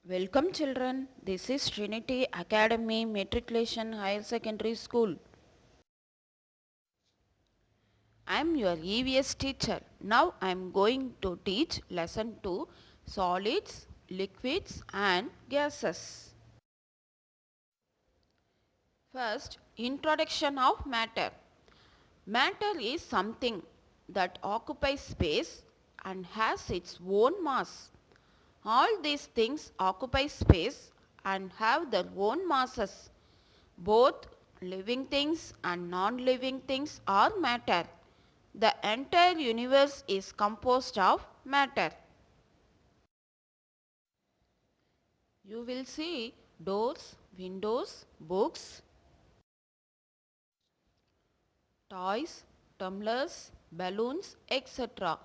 Welcome children, this is Trinity Academy Matriculation Higher Secondary School. I am your EVS teacher. Now I am going to teach lesson 2 solids, liquids and gases. First, introduction of matter. Matter is something that occupies space and has its own mass. All these things occupy space and have their own masses. Both living things and non-living things are matter. The entire universe is composed of matter. You will see doors, windows, books, toys, tumblers, balloons, etc.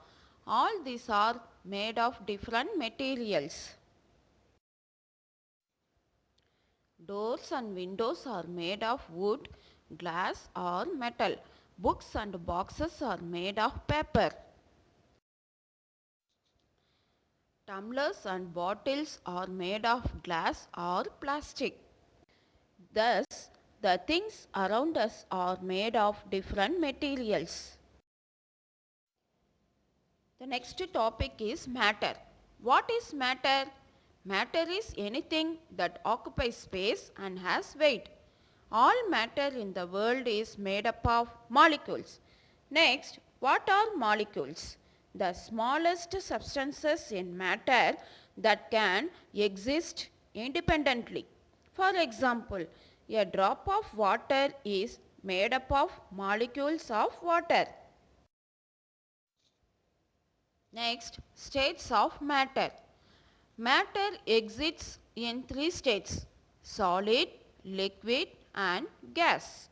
All these are made of different materials. Doors and windows are made of wood, glass or metal. Books and boxes are made of paper. Tumblers and bottles are made of glass or plastic. Thus, the things around us are made of different materials. The next topic is matter. What is matter? Matter is anything that occupies space and has weight. All matter in the world is made up of molecules. Next, what are molecules? The smallest substances in matter that can exist independently. For example, a drop of water is made up of molecules of water. Next, states of matter. Matter exists in three states: solid, liquid and gas.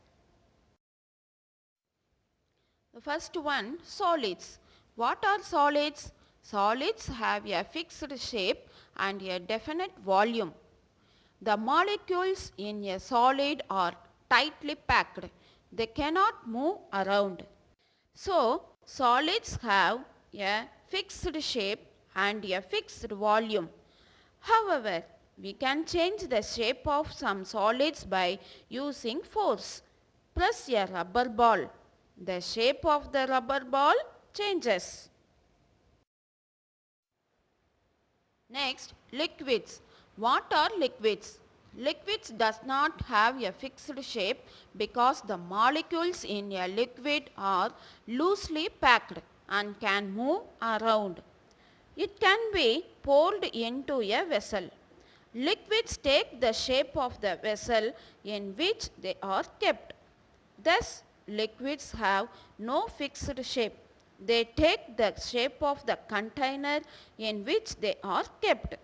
The first one, solids. What are solids? Solids have a fixed shape and a definite volume. The molecules in a solid are tightly packed. They cannot move around. So, solids have a fixed shape and a fixed volume. However, we can change the shape of some solids by using force. Press a rubber ball. The shape of the rubber ball changes. Next, liquids. What are liquids? Liquids does not have a fixed shape because the molecules in a liquid are loosely packed and can move around. It can be poured into a vessel. Liquids take the shape of the vessel in which they are kept. Thus, liquids have no fixed shape. They take the shape of the container in which they are kept.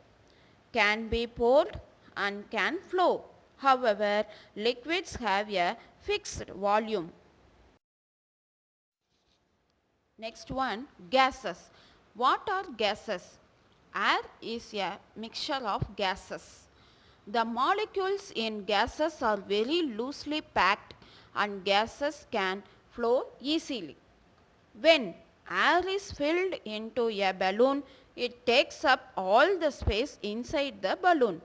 Can be poured and can flow. However, liquids have a fixed volume. Next one, gases. What are gases? Air is a mixture of gases. The molecules in gases are very loosely packed and gases can flow easily. When air is filled into a balloon, it takes up all the space inside the balloon.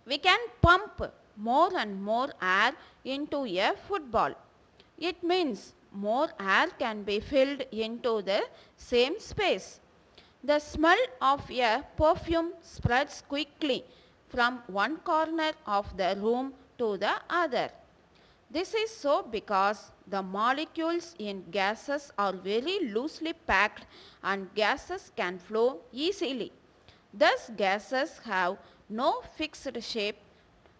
We can pump more and more air into a football. It means more air can be filled into the same space. The smell of a perfume spreads quickly from one corner of the room to the other. This is so because the molecules in gases are very loosely packed and gases can flow easily. Thus, gases have no fixed shape,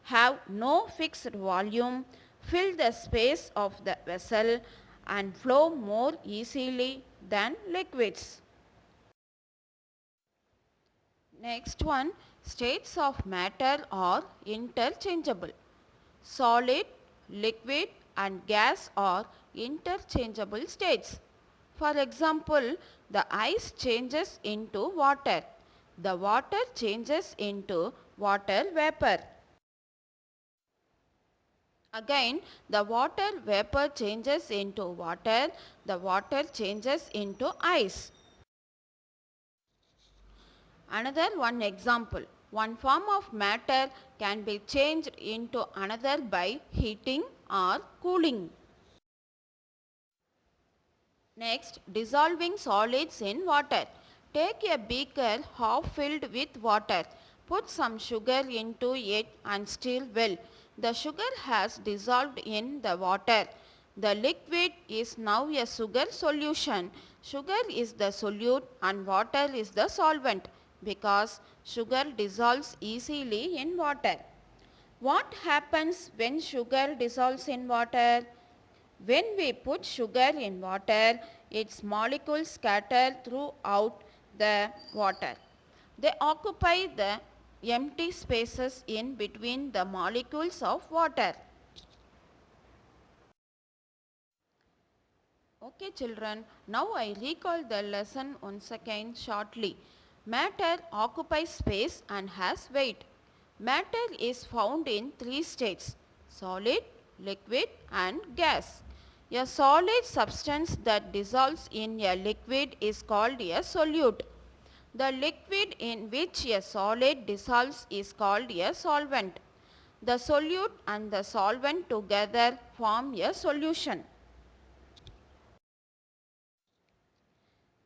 have no fixed volume, fill the space of the vessel and flow more easily than liquids. Next one, states of matter are interchangeable. Solid, liquid and gas are interchangeable states. For example, the ice changes into water. The water changes into water vapor. Again, the water vapor changes into water. The water changes into ice. Another one example. One form of matter can be changed into another by heating or cooling. Next, dissolving solids in water. Take a beaker half filled with water. Put some sugar into it and stir well. The sugar has dissolved in the water. The liquid is now a sugar solution. Sugar is the solute and water is the solvent because sugar dissolves easily in water. What happens when sugar dissolves in water? When we put sugar in water, its molecules scatter throughout the water. They occupy the empty spaces in between the molecules of water. Okay children, now I recall the lesson once again shortly. Matter occupies space and has weight. Matter is found in three states: solid, liquid and gas. A solid substance that dissolves in a liquid is called a solute. The liquid in which a solid dissolves is called a solvent. The solute and the solvent together form a solution.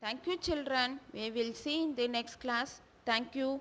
Thank you children. We will see in the next class. Thank you.